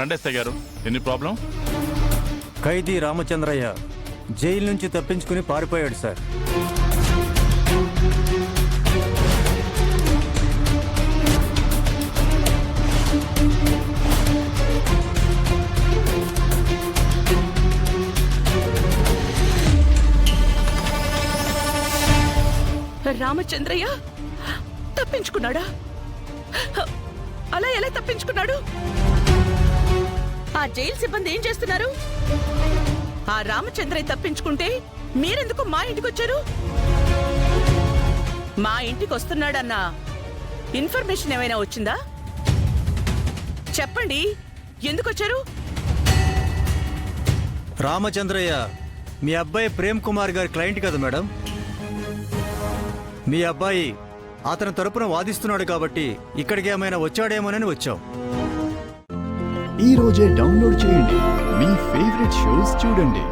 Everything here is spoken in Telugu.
రండి ఎస్ఐ గారు, ఎన్ని ప్రాబ్లం? ఖైదీ రామచంద్రయ్య జైలు నుంచి తప్పించుకుని పారిపోయాడు సార్. రామచంద్రయ్య తప్పించుకున్నాడా? అలా ఎలా తప్పించుకున్నాడు? ఆ జైలు సిబ్బంది ఏం చేస్తున్నారు? ఆ రామచంద్రయ్య తప్పించుకుంటే మీరెందుకు మా ఇంటికి వచ్చారు? మా ఇంటికి వస్తున్నాడన్న ఇన్ఫర్మేషన్ ఏమైనా వచ్చిందా? చెప్పండి, ఎందుకు వచ్చారు? రామచంద్రయ్య మీ అబ్బాయి ప్రేమ్ కుమార్ గారి క్లయింట్ కదా మేడం. మీ అబ్బాయి అతని తరపున వాదిస్తున్నాడు కాబట్టి ఇక్కడికి ఏమైనా వచ్చాడేమోనని వచ్చాం. ఈ రోజే డౌన్లోడ్ చేయండి, మీ ఫేవరెట్ షోస్ చూడండి.